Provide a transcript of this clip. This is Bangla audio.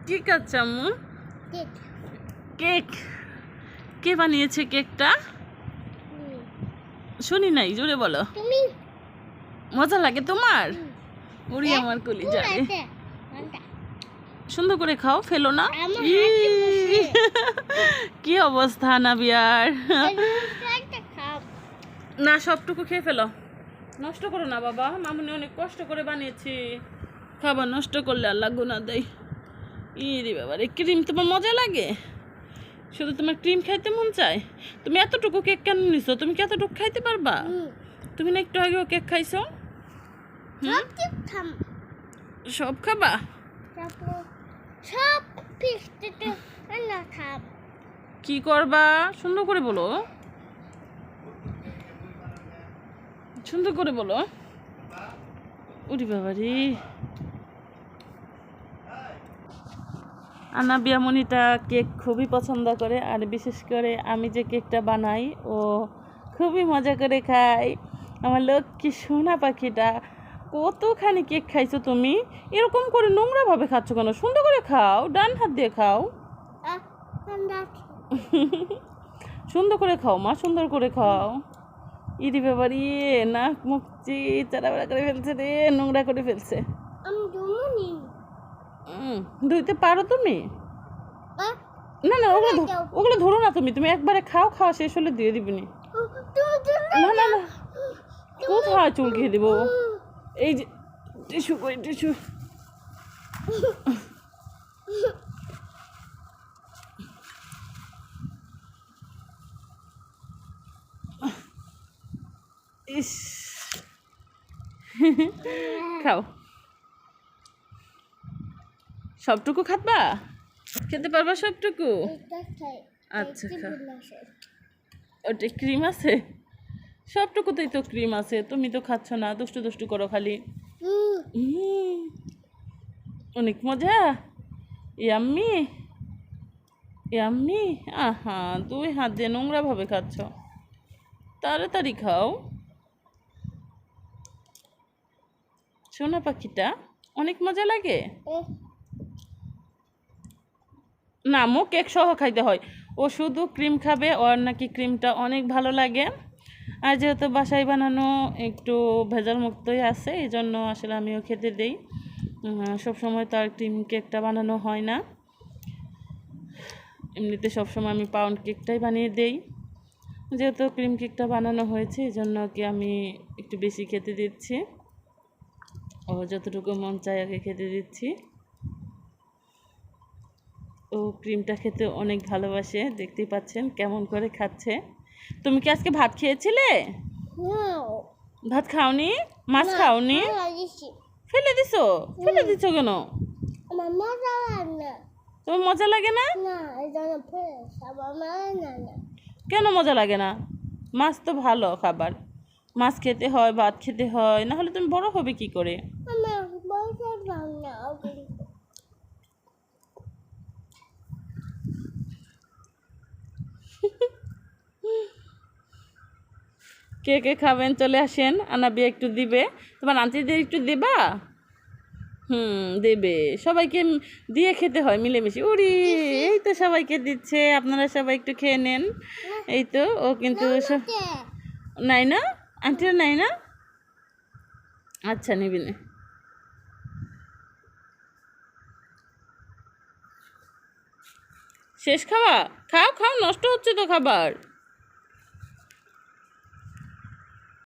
কি খাচ্ছে আম্মু? কেক। কেক? কে বানিয়েছে কেকটা? শুনি নাই, জোরে বলো। তুমি। মজা লাগে তোমার? উড়ি আমার কলিজা রে। সুন্দর করে খাও, ফেলো না। কি অবস্থা নাবিয়ার? না, সবটুকু খেয়ে ফেলো, নষ্ট করো না বাবা। মামুনি অনেক কষ্ট করে বানিয়েছি, খাবার নষ্ট করলে আল্লাহ গুনাহ দেয়। ইরে বাবা রে, ক্রিম তোমার মজা লাগে? শুধু তোমার ক্রিম খাইতে মন চায়? তুমি এতটুকু কেক কেন নিছো? তুমি কি এতটুকু খাইতে পারবা? তুমি না একটু আগেও কেক খাইছো? সব খাবা? কি করবা সুন্দর করে বলো, সুন্দর করে বলো। উরি বাবা রে, আনাবিয়া মনিটা কেক খুবই পছন্দ করে, আর বিশেষ করে আমি যে কেকটা বানাই ও খুবই মজা করে খায়। আমার লক্ষ্মী সোনা পাখিটা, কতখানি কেক খাইছো তুমি? এরকম করে নোংরাভাবে খাচ্ছ কেন? সুন্দর করে খাও, ডান হাত দিয়ে খাও। সুন্দর করে খাও মা, সুন্দর করে খাও। ইরি ব্যাপার, নাক মুখ চারাবেড়া করে ফেলছে রে, নোংরা করে ফেলছে। ধুইতে পারো তুমি? না না, ওগুলো ধরো না তুমি, তুমি একবারে খাও, খাওয়া শেষ হলে দিয়ে দিবনি। না না না, কোথায় চুল খেয়ে দিব? এই যে টিস্যু, কই টিস্যু? ইস, খাও, সবটুকু খাবা? খেতে পারবা সবটুকু? আচ্ছা খাও। ওটা ক্রিম আছে? সবটুকুতেই তো ক্রিম আছে, তুমি তো খাচ্ছ না, দুষ্টু দুষ্টু করো খালি। অনেক মজা, ইয়াম্মি ইয়াম্মি। আহা, 2 হাত দিয়ে নোংরা ভাবে খাচ্ছ, তাড়াতাড়ি খাও। সোনা পাখিটা অনেক মজা লাগে না, মো কেক সহ খাইতে হয়। ও শুধু ক্রিম খাবে, ওর নাকি ক্রিমটা অনেক ভালো লাগে। আর যেহেতু বাসায় বানানো একটু ভেজাল মুক্তই আছে, এই জন্য আসলে আমিও খেতে দিই। সবসময় তো আর ক্রিম কেকটা বানানো হয় না, এমনিতে সবসময় আমি পাউন্ড কেকটাই বানিয়ে দিই। যেহেতু ক্রিম কেকটা বানানো হয়েছে, এই জন্য কি আমি একটু বেশি খেতে দিচ্ছি। ও যতটুকু মন চায় আগে খেতে দিচ্ছি। ও ক্রিমটা খেতে অনেক ভালোবাসে, দেখতেই পাচ্ছেন কেমন করে খাচ্ছে। তুমি কি আজকে ভাত খেয়েছিলে? ভাত খাওনি? মাছ খাওনি? ফেলে দিছো? ফেলে দিছো কেন? তোমার মজা লাগে না? কেন মজা লাগে না? মাছ তো ভালো খাবার, মাছ খেতে হয়, ভাত খেতে হয়, না হলে তুমি বড় হবে কি করে? কে কে খাবেন চলে আসেন, আনাবিয়া একটু দিবে, তোমার আন্টিদের একটু দিবা? দেবে, সবাইকে দিয়ে খেতে হয় মিলেমিশে। উড়ি, এই তো সবাইকে দিচ্ছে, আপনারা সবাই একটু খেয়ে নেন। এই তো ও কিন্তু নাই না, আন্টিরা নাই না? আচ্ছা, নিবি না। শেষ খাওয়া? খাও খাও, নষ্ট হচ্ছে তো খাবার।